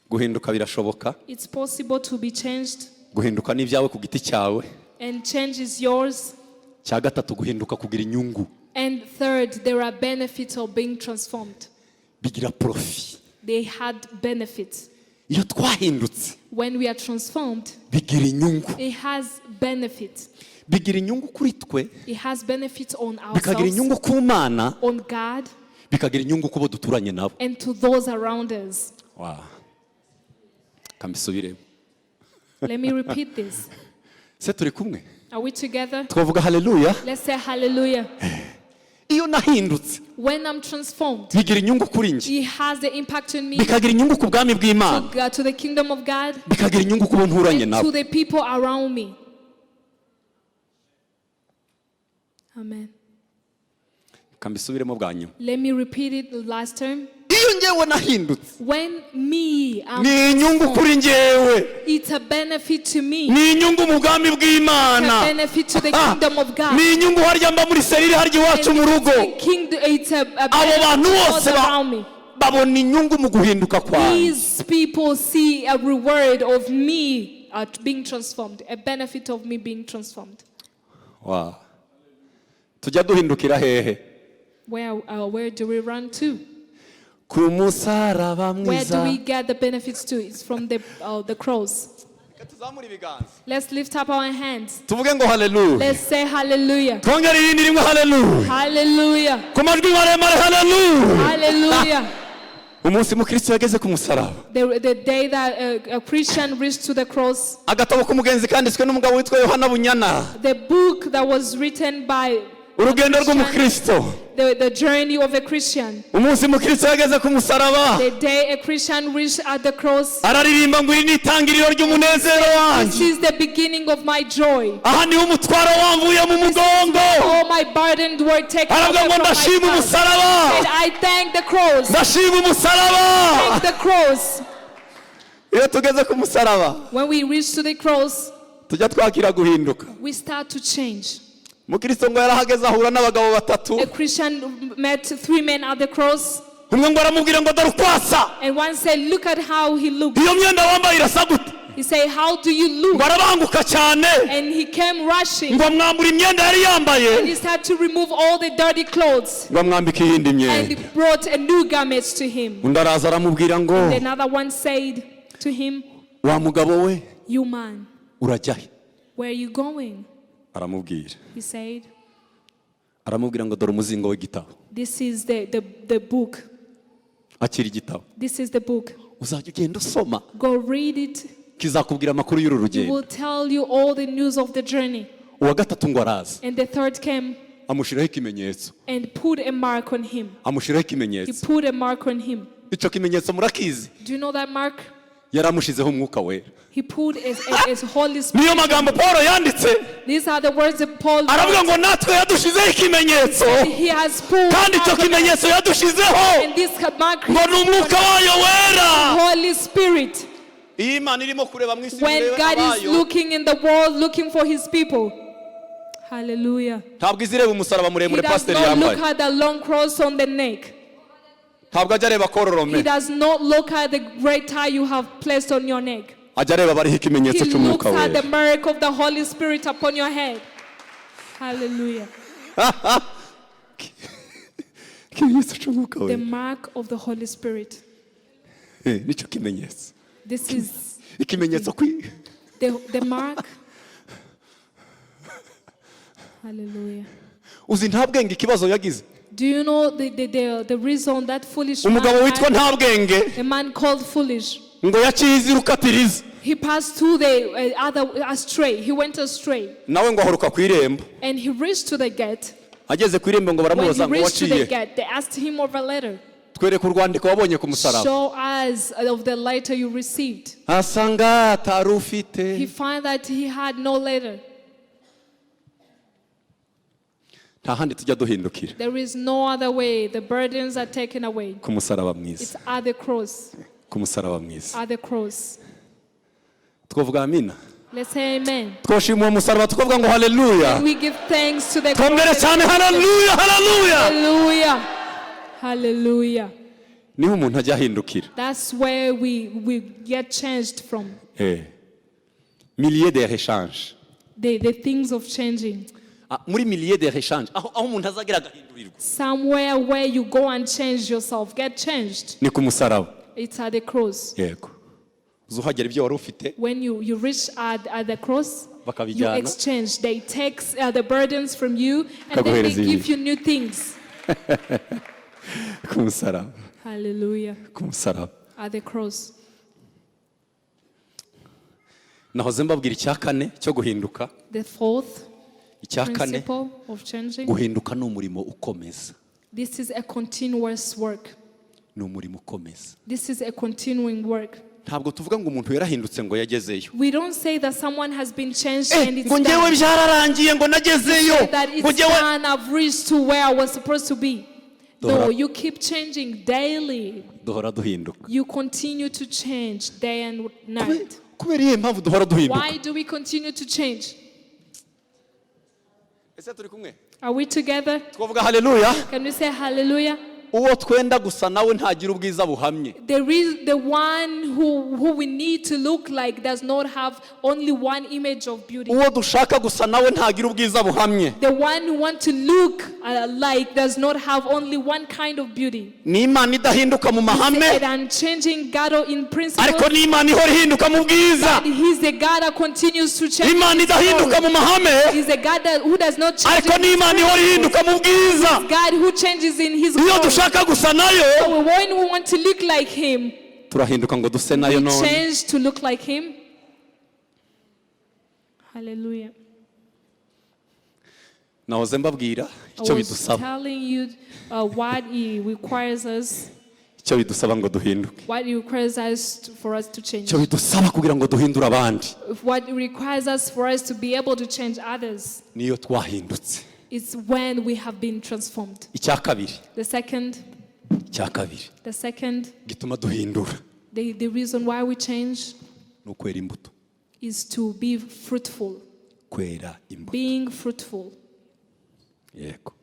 Guhinduka birashoboka. It's possible to be changed, Guhinduka ni ibyawe ku giti cyawe. and change is yours. Cya gatatu guhinduka kugira inyungu. And third, there are benefits of being transformed. Bigira profit. They had benefits. Iyo twahindutse When we are transformed, bigira inyungu. it has benefits. Bigira inyungu kuri twe. It has benefits on Bikagira ourselves, inyungu ku Mana. on God, Bikagira inyungu ku bo duturanye nabo. and to those around us. Wow. Kambisubire. Let me repeat this. Se turi kumwe. Are we together? Twavuga haleluya. Let's say hallelujah. Iyo nahindutse When I'm transformed, bigira inyungu kuri nje. it has the impact on me, Bikagira inyungu ku bwami bw'Imana. to the kingdom of God, Bikagira inyungu ku bo nturanye and nabo. to the people around me. Amen. Kambisubiremo bwa nyuma. Let me repeat it the last time. Iyo njyewe nahindutse When me, ni inyungu kuri njyewe. it's a benefit to me. Ni inyungu mu bwami It's a bw'Imana. benefit to the kingdom of God. Ni inyungu harya mba muri serire harya iwacu mu rugo. It's a Abo benefit bantu to bose those around me. babona inyungu mu guhinduka kwawe. These people see a reward of me being transformed, a benefit of me being transformed. Wow. Tujya duhindukira hehe? Where do we run to? Ku musaraba Where do we mwiza. get the benefits to? It's from the cross. Tuzamure ibiganza. Let's lift up our hands. Tuvuge ngo haleluya. Let's say hallelujah. Twongere irindi rimwe haleluya. Hallelujah. Ku majwi maremare haleluya. Hallelujah. Umunsi mukristo yageze ku musaraba. The day that a Christian reached to the cross, Agatabo k'umugenzi kanditswe n'umugabo witwa Yohana Bunyana. the book that was written by urugendo rw'umukristo the journey of a Christian. umunsi mukristo yageze ku musaraba The day a Christian reached at the cross, araririmba ngo iri ni itangiriro ry'umunezero this wanjye is the beginning of my joy. aha niho umutwaro wamvuye mu mugongo All my burdens were taken away aravuga ngo from my ndashima past. umusaraba And I thank the cross. ndashima umusaraba Thank the cross. iyo tugeze ku musaraba When we reach to the cross, tujya twakira guhinduka we start to change. mukristo ngo yarahageze ahura n'abagabo batatu A Christian met 3 men at the cross, umwe ngo aramubwira ngo dore ukwasa and one said, look at how he looked. iyo myenda wambaye irasa gute He said, how do you ngo look? arabanguka cyane And he came rushing, ngo amwambura imyenda yari yambaye and he started to remove all the dirty clothes, ngo amwambike iyindi and myenda he brought a new garment to him. undi araza aramubwira ngo Another one said to him, wa mugabo we you man, urajya he where are you going? aramubwira He said, aramubwira ngo dore umuzingo w'igitabo this is the book. akira igitabo This is the book. uzajya ugenda usoma Go read it. kizakubwira amakuru y'uru It rugendo will tell you all the news of the journey. uwa gatatu ngo araza And the third came amushyiraho ikimenyetso and put a mark on him. amushyiraho He ikimenyetso put a mark on him. icyo kimenyetso murakizi Do you know that mark? yari amushyizeho umwuka wera He put as Holy Spirit. niyo magambo paul yanditse These are the words that Paul aravuga ngo wrote. natwe yadushyizeho ikimenyetso He has put kandi icyo kimenyetso yadushyizeho and this mark ngo ni umwuka wayo wera Holy Spirit. iyo imana irimo kureba mu isi When ireba God is abayo looking in the world, looking for his people. Hallelujah. ntabwo izireba umusaraba He muremure does pasiteri not look yambaye at the long cross on the neck. ntabwo ajya areba He kororome does not look at the great tie you have placed on your neck. ajya areba bariho He ikimenyetso looks cy'umwuka at the wera mark of the Holy Spirit upon your head. Hallelujah. ikimenyetso cy'umwuka The wera mark of the Holy Spirit. nicyo kimenyetso This is ikimenyetso the mark. Hallelujah. uzi nta bwenge ikibazo yagize Do you know the reason that foolish man, umugabo witwa had- nta bwenge a man called foolish, ngo yaciye izira ukatiriza he passed through the other astray. He went astray, nawe ngo aharuka ku irembo and he reached to the gate. ageze ku irembo ngo When he baramubaza ngo reached to the waciye gate, they asked him of a letter. twereke urwandiko wabonye ku musaraba Show us of the letter you received. asanga atari ufite He found that he had no letter. nta handi tujya duhindukira There is no other way. The burdens are taken away. ku musaraba mwiza It's at the cross. ku musaraba mwiza At the cross. twavuga amina Let's say amen. twoshima uwo musaraba tukavuga ngo haleluya We give thanks to the twongere cross. cyane haleluya haleluya Hallelujah. Hallelujah. niho umuntu ajya ahindukira That's where we get changed from. milieu de rechange The things of changing. muri milieu de rechange aho umuntu azagera agahindurirwa Somewhere where you go and change yourself, get changed. ni ku musaraba It's at the cross. yego uzuhagera ibyo wari ufite When you reach at the cross, you bakabijyana exchange. They take the burdens from you and then they Kaguhereza give ibi. you new things. ku musaraba Hallelujah. ku musaraba At the cross. nahoze mbabwira icya kane cyo guhinduka The fourth icya kane principle of changing. guhinduka ni umurimo ukomeza This is a continuous work. ni umurimo ukomeza This is a continuing work. ntabwo tuvuga ngo umuntu yarahindutse ngo yagezeyo We don't say that someone has been changed and it's ngo ngewe done. byararangiye ngo nagezeyo Say that ngo it's ngewe done, I've reached to where I was supposed to be. No, Duhora- you keep changing daily. duhora duhinduka You continue to change day and night. kubera iyihe mpamvu duhora duhinduka Why do we continue to change? ese turi kumwe Are we together? twavuga haleluya Can we say hallelujah? uwo twenda gusa nawe ntagira ubwiza buhamye The one who we need to look like does not have only one image of beauty. uwo dushaka gusa nawe ntagira ubwiza buhamye The one who want to look like does not have only one kind of beauty. ni imana idahinduka mu mahame An unchanging God in principle. ariko ni imana ihora ihinduka mu bwiza He's the God that continues to change. imana idahinduka mu mahame He's the God who does not change. ariko in ni his imana ihora principles. ihinduka mu bwiza God who changes in his iyo glory. dushaka gusa nayo So when we want to look like him, turahinduka ngo duse nayo we none change to look like him. Hallelujah. nahoze mbabwira I icyo was bidusaba telling you what He requires us, icyo bidusaba ngo duhinduke what He requires us for us to change, icyo bidusaba kugira ngo duhindure abandi what He requires us for us to be able to change others. niyo twahindutse. It's when we have been transformed. icya kabiri The second gituma duhindura the reason why we change ni ukwera imbuto. is to be fruitful. Kwera imbuto. Being fruitful. Yego.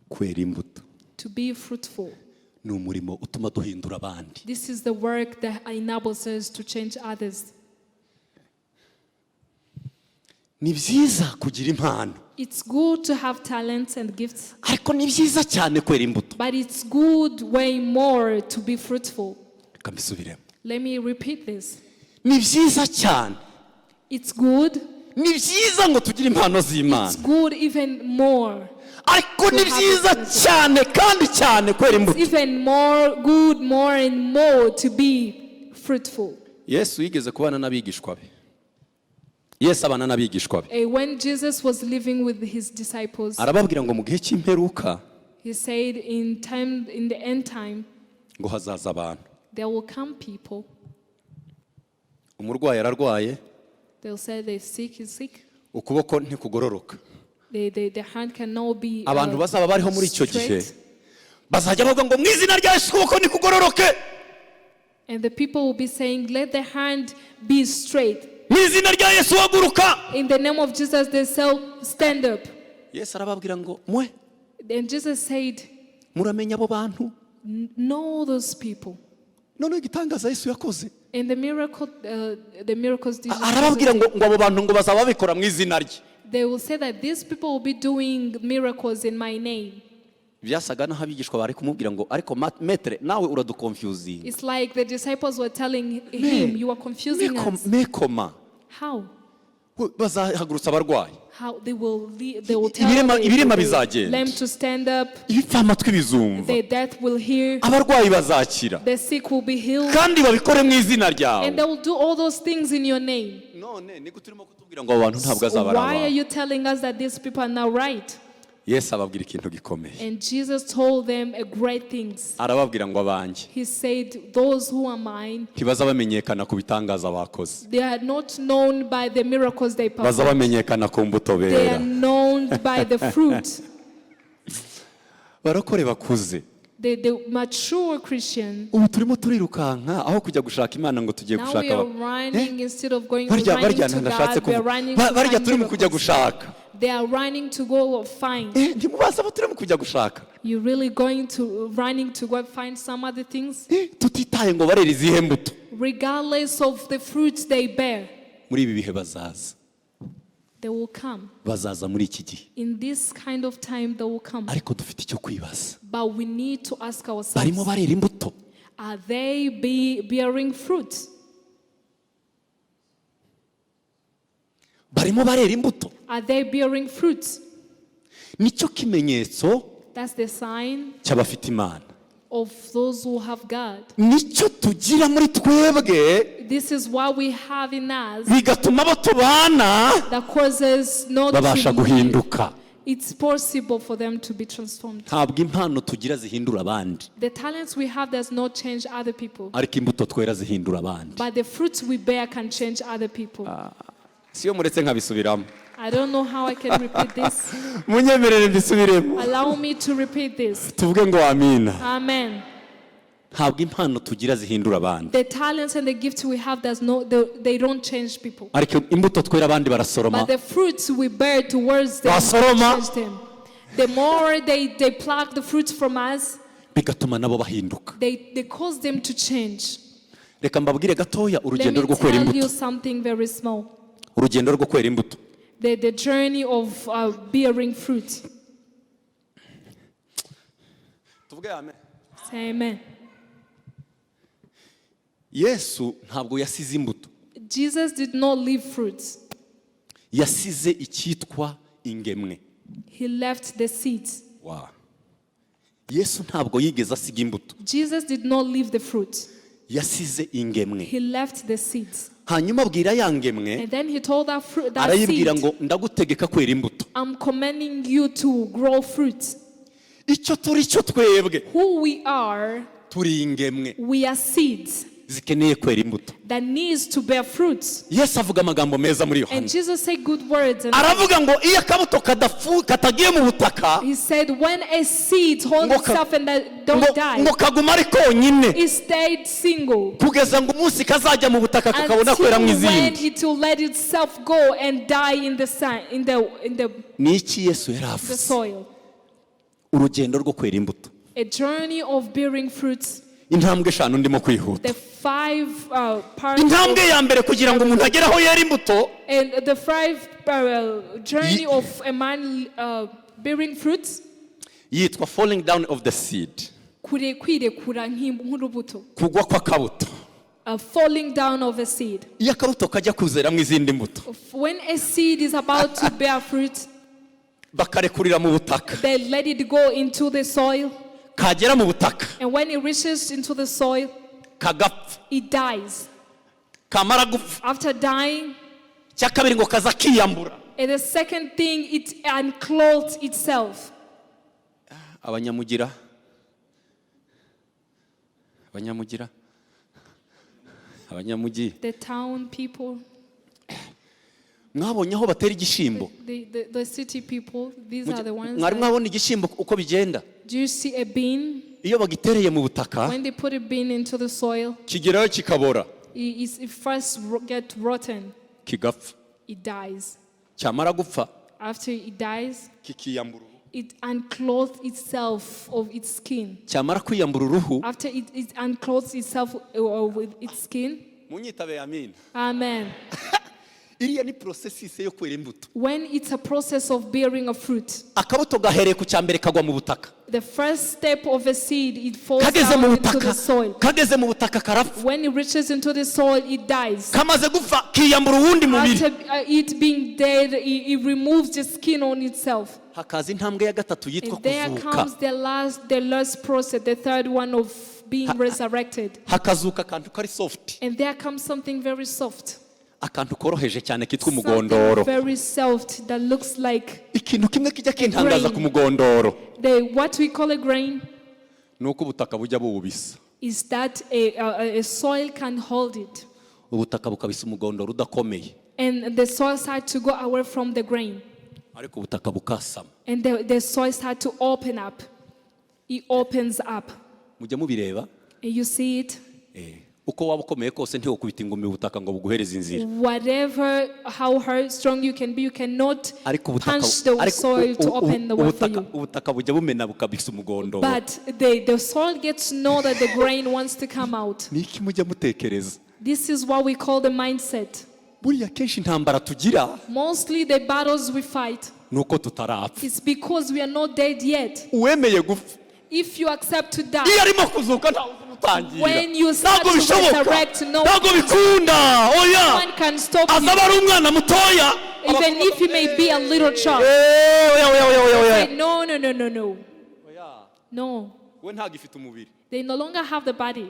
Kwera imbuto. To be fruitful. Ni umurimo utuma duhindura abandi. This is the work that enables us to change others. Ni byiza kugira impano. It's good to have talents and gifts. Ariko ni byiza cyane kwera imbuto. But it's good way more to be fruitful. Kambisubiremo. Let me repeat this. Ni byiza cyane. It's good. Ni byiza ngo tugire impano z'Imana. It's good even more. Ariko ni byiza cyane kandi cyane kwera imbuto. It's even more good, more and more to be fruitful. Yesu yigeze kubana n'abigishwa be. Yesu abana n'abigishwa be. When Jesus was living with his disciples, arababwira ngo mu gihe cy'imperuka, he said in the end time, ngo hazaza abantu. there will come people. Umurwayi ararwaye. They'll say the sick is sick. Ukuboko ntikugororoka. The hand cannot be abantu bazaba bariho muri icyo gihe straight. bazajya bavuga ngo mu izina rya Yesu ukuboko nikugororoke. And the people will be saying, let the hand be straight. Mu izina rya Yesu haguruka. In the name of Jesus, they say, stand up. Yesu arababwira ngo mwe. And Jesus said, muramenya abo bantu. know those people. None igitangaza Yesu yakoze. And the miracles Jesus arababwira did, ngo abo bantu ngo bazaba babikora mu izina rye. they will say that these people will be doing miracles in my name. Byasaga naho abigishwa bari kumubwira ngo ariko maître nawe uraduconfusing. It's like the disciples were telling him, you are confusing us. Mekoma. How? Bazahagurutsa abarwayi. How they will tell ibirema the bizagenda. lame to stand up, Ibipfamatwi bizumva. the deaf will hear, Abarwayi bazakira. the sick will be healed, Kandi babikore mu izina ryawe. and they will do all those things in your name. None niko turimo kutubwira ngo abantu ntabwo So azabara why are abantu. you telling us that these people are not right? Yesu ababwira ikintu gikomeye. And Jesus told them a great things. Arababwira ngo abanjye He said, those who are mine, ntibaza bamenyekana ku bitangaza bakoze. they are not known by the miracles they Baza perform. bamenyekana ku mbuto They are bera. known by the fruit. Barakore bakuze. The mature Christian, Ubu turimo turirukanka aho kujya gushaka Imana ngo tugiye now we gushaka. are running instead of going Barya running to ntashatse God, we are kuvuga. running to Barya find turimo kujya miracles. gushaka. They are running to go find. Ntimubaza abo turimo kujya gushaka. You're really running to go find some other things? Tutitaye ngo barera izihe mbuto. Regardless of the fruits they bear, Muri ibi bihe bazaza. they will come. Bazaza muri iki gihe. In this kind of time, they will come. Ariko dufite icyo kwibaza. But we need to ask ourselves, Barimo barera imbuto. are they bearing fruit? Barimo barera imbuto. Are they bearing fruit? Nicyo kimenyetso That's the sign cy'abafite Imana. of those who have God. Nicyo tugira muri twebwe This is what we have in us bigatuma abo tubana that causes not babasha to be. guhinduka. It's possible for them to be transformed. Ntabwo impano tugira zihindura abandi, The talents we have does not change other people, ariko imbuto twera zihindura abandi. but the fruits we bear can change other people. Siyo muretse nkabisubiramo. I don't know how I can repeat this. Munyemerere mbisubiremo. Allow me to repeat this. Tuvuge ngo amina. Amen. Ntabwo impano tugira zihindura abandi, The talents and the gifts we have they don't change people. ariko imbuto twera abandi barasoroma. But the fruits we bear towards them Basoroma. change them. The more they pluck the fruits from us, bigatuma nabo bahinduka. they cause them to change. Reka mbabwire gatoya Let urugendo me rwo kwera tell you imbuto. something very small. Urugendo rwo kwera imbuto. The journey of bearing fruit. Tuvuge amen. Say amen. Yesu ntabwo yasize imbuto. Jesus did not leave fruits. Yasize icyitwa ingemwe. He left the seeds. Wow. Yesu ntabwo yigeze asiga imbuto. Jesus did not leave the fruit. Yasize ingemwe. He left the seeds. hanyuma abwira yangemwe And then he told that arayibwira seed, ngo ndagutegeka kwera imbuto. I'm commanding you to grow fruit. Icyo turi cyo twebwe Who we are, turi ingemwe we are seeds zikeneye kwera imbuto. that needs to bear fruits. Yesu avuga amagambo meza muri And Yohana, Jesus said good words. And aravuga ngo iyo akabuto katagiye mu butaka he said, when a seed holds Ngo itself and that don't die, ngo kaguma ari konyine it stayed single kugeza ngo umunsi kazajya mu butaka kakabona kwera mu until when izindi. it will let itself go and die in the sun, in the Ni iki Yesu yari avuze? soil. Urugendo rwo kwera imbuto. A journey of bearing fruits. Intambwe 5 ndimo kwihuta. The 5 parts. Intambwe ya mbere kugira ngo umuntu agere aho yera imbuto, And the 5 journey of a man bearing fruits. yitwa falling down of the seed, Kwirekura nk'urubuto. kugwa kw'akabuto. Falling down of a seed. Iyo akabuto kajya kuzeramo izindi mbuto, When a seed is about to bear fruit, bakarekurira mu butaka, they let it go into the soil. kagera mu butaka And when it reaches into the soil, kagapfa. it dies. Kamara gupfa, After dying, cya kabiri ngo kaza kiyambura. and the second thing, it unclothes itself. Abanyamugira abanyamugi, The town people, mwabonye aho batera igishimbo? the city people, these are the ones. Mwari mwabona igishimbo uko bigenda? Do you see a bean? Iyo bagitereye mu butaka When they put a bean into the soil, kigerayo kikabora, it first gets rotten. kigapfa. It dies. Cyamara gupfa After it dies, kikiyambura. it unclothes itself of its skin. Cyamara kwiyambura uruhu, After it unclothes itself with its skin. munyitabe amin. Amen. Iriya ni processes yo kwera imbuto. When it's a process of bearing a fruit, Akabuto gahereye ku cyambere kagwa mu butaka, the first step of a seed, it falls kageze mu down into butaka, the soil. kageze mu butaka karapfa. When it reaches into the soil, it dies. Kamaze gupfa kiyambura uwundi mubiri. After it being dead, it removes the skin on itself. Hakaza intambwe ya gatatu yitwa And there kuzuka. comes the last process, the third one of being resurrected. Hakazuka akantu kari soft, And there comes something very soft. akantu koroheje cyane kitwa Something umugondoro. very soft that looks like Ikintu kimwe kijya kintangaza grain. ku mugondoro what we call a grain nuko ubutaka bujya bubisa. is that a soil can hold it. Ubutaka bukabisa umugondoro udakomeye, And the soil starts to go away from the grain. ariko ubutaka bukasama. And the soil starts to open up. It opens up. Mujya mubireba? And you see it. Uko waba ukomeye kose ntiwokubita ingumi ubutaka ngo buguhereze inzira. Whatever, how hard, strong you can be, you cannot punch the soil to open the way for you. Ubutaka bujya bumena bukabisa umugondoro. But the soil gets to know that the grain wants to come out. Niki mujya mutekereza? This is what we call the mindset. Buriya kenshi intambara tugira Mostly the battles we fight, nuko tutarapfa. it's because we are not dead yet. Uwemeye gupfa If you accept to iyo die, arimo kuzuka ntawe umutangira. when you start Ntabwo to bishoboka, resurrect, no ntabwo bikunda. Oya, one can stop you. azaba ari umwana mutoya. Even if you may be a little child. Oya. Say, no. No. We ntagifite umubiri, They no longer have the body.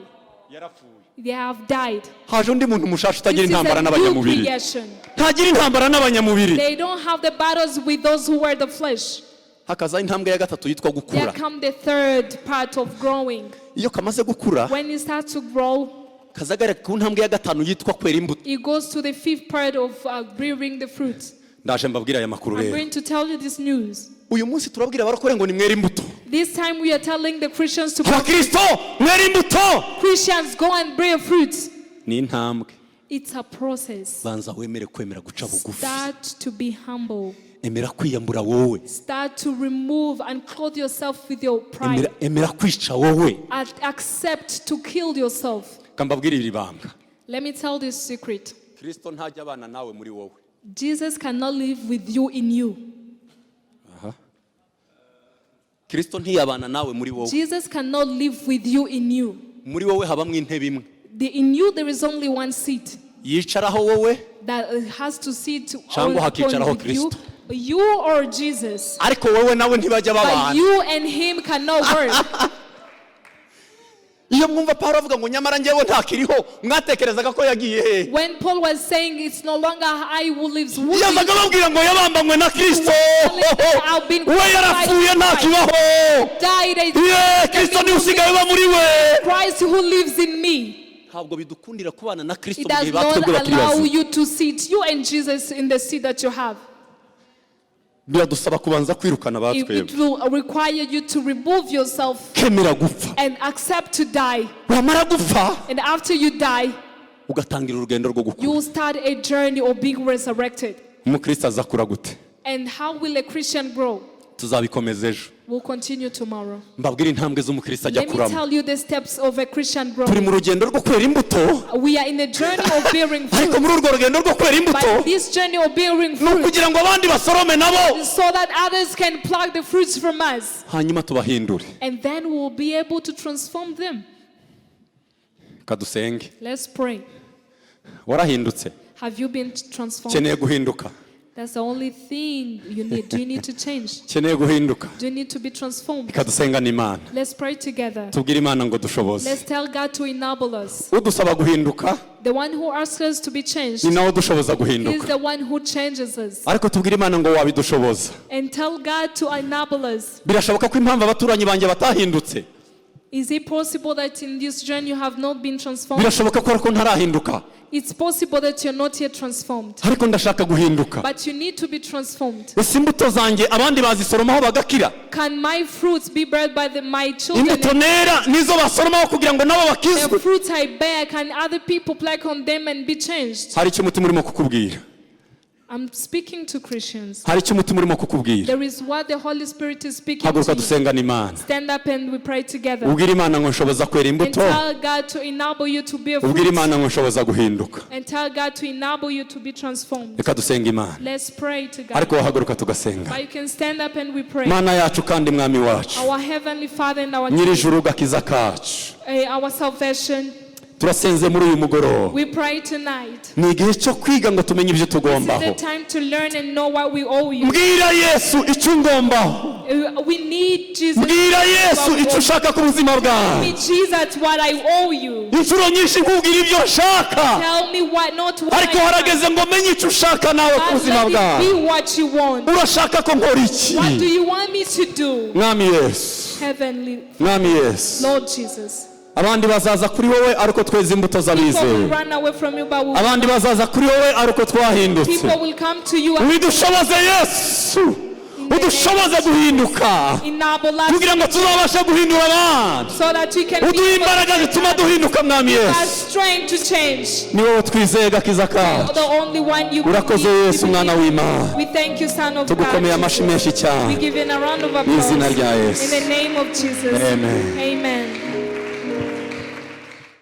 yarapfuye. They have died. Haje undi muntu mushasha utagira This is intambara a new n'abanyamubiri. creation. Ntagira intambara n'abanyamubiri. They don't have the battles with those who wear the flesh. Hakaza intambwe ya gatatu yitwa There gukura. come the third part of growing. Iyo kamaze gukura When it starts to grow, kazagara ku ntambwe ya gatanu yitwa kwera imbuto. it goes to the fifth part of bearing the fruit. Ndaje mbabwira aya makuru I'm rero. going to tell you this news. Uyu munsi turabwira abarokore ngo ni mwera imbuto. This time we are telling the Christians to Abakristo mwera imbuto. Christians go and bear fruits. Ni intambwe. It's a process. Banza wemere kwemera guca bugufi. Start to be humble. Emera kwiyambura wowe. Start to remove and clothe yourself with your pride. Emera kwica wowe. Accept to kill yourself. Kambabwira iri banga. Let me tell this secret. Kristo ntajya abana nawe muri wowe. Jesus cannot live with you in you. Kristo ntiyabana nawe muri wowe. Jesus cannot live with you in you. Muri wowe habamwe intebe imwe. In you there is only one seat Yicaraho wowe that has to sit cyangwa hakicaraho with you. Kristo. You or Jesus. Ariko wowe nawe ntibajya But babana. you and him cannot work. iyo mwumva Pawulo avuga ngo nyamara njyewe ntakiriho mwatekerezaga ko yagiye he? When Paul was saying it's no longer I who lives, who yazaga lives? babwira ngo yabambanywe na Kristo, we yarapfuye ntakibaho, Kristo niwe usigaye uba muri we. Christ who lives in me. Ntabwo bidukundira kubana na Kristo It mu does gihe not batwebwe bakiri allow bazima. you to sit, you and Jesus, in the seat that you have. Biradusaba kubanza kwirukana batwebwe. It will require you to remove yourself kemera gupfa, and accept to die. wamara gupfa And after you die, ugatangira urugendo rwo gukura. you will start a journey of being resurrected. Umukristo azakura gute? And how will a Christian grow? Tuzabikomeza ejo. We'll continue tomorrow. Mbabwira intambwe z'umukristo ajya Let me kuramo. tell you the steps of a Christian growth. Turi mu rugendo rwo kwera imbuto, We are in the journey of bearing ariko fruit. muri urwo rugendo rwo kwera imbuto But this journey of bearing ni fruit, ukugira ngo abandi basorome nabo, so that others can pluck the fruits from us. hanyuma tubahindure. And then we'll be able to transform them. Kadusenge. Let's pray. Warahindutse, Have you been transformed? keneye guhinduka, That's the only thing you need. Do you need to change? keneye guhinduka. Do you need to be transformed? Kadusenga n'Imana, Let's pray together. tubwire Imana ngo dushoboze. Let's tell God to enable us. Udusaba guhinduka The one who asks us to be changed ni nawe dushoboza is guhinduka, the one who changes us. ariko tubwire Imana ngo wabidushoboza. And tell God to enable us. Birashoboka ko impamvu abaturanyi banjye batahindutse, Is it possible that in this journey you have not been transformed? birashoboka ko ariko ntarahinduka, It's possible that you're not yet transformed. ariko ndashaka guhinduka. But you need to be transformed. Ese imbuto zanjye abandi bazisoromaho bagakira? Can my fruits be beared by my children? Imbuto nera nizo basoromaho kugira ngo nabo The bakizwe? fruits I bear, can other people pluck on them and be changed? Hari icyo umutima urimo kukubwira, I'm speaking to Christians. hari icyo umutima urimo kukubwira. There is what the Holy Spirit is speaking Haguruka to you. dusenga n'Imana, Stand up and we pray together. ubwire Imana ngo nshoboza kwera And imbuto, tell God to enable you to bear ubwire fruit. Imana ngo nshoboza guhinduka. And tell God to enable you to be transformed. Reka dusenga Imana, Let's pray to God. ariko wahaguruka tugasenga. But you can stand up and we pray. Mana yacu kandi mwami wacu, Our Heavenly Father and our nyirijuru gakiza kacu, our salvation, turasenze muri uyu mugoroba. we pray tonight. Ni igihe cyo kwiga ngo tumenye ibyo This is the tugombaho. time to learn and know what we owe you. Mbwira Yesu icyo ngombaho, We need Jesus. mbwira Yesu icyo ushaka ku buzima Tell me, bwawe. Jesus, what I owe you. Inshuro nyinshi nkubwira ibyo nshaka, Tell me what, not what ariko I want. harageze ngo menye icyo ushaka nawe ku But buzima let it bwawe. be what you want. Urashaka ko nkora iki? What do you want me to do? Mwami Yesu, Heavenly mwami Yesu, Lord Jesus. abandi bazaza kuri wowe ariko tweze imbuto People will z'abizeye, run away from you, but abandi bazaza kuri wowe ariko twahindutse. people will come to you and Widushoboze Yesu, udushoboze guhinduka enable kugira us ngo tuzabashe guhindura abandi. so that we can Uduhe be imbaraga zituma duhinduka mwami that Yesu. strength to change. Ni wowe twizeye gakiza kacu. The only one you Urakoze Yesu mwana w'Imana. We thank you, Son of Tugukomeye God. amashyi menshi We cyane. give you a round of Mu izina applause. rya Yesu. In the name of Jesus. Amen. Amen.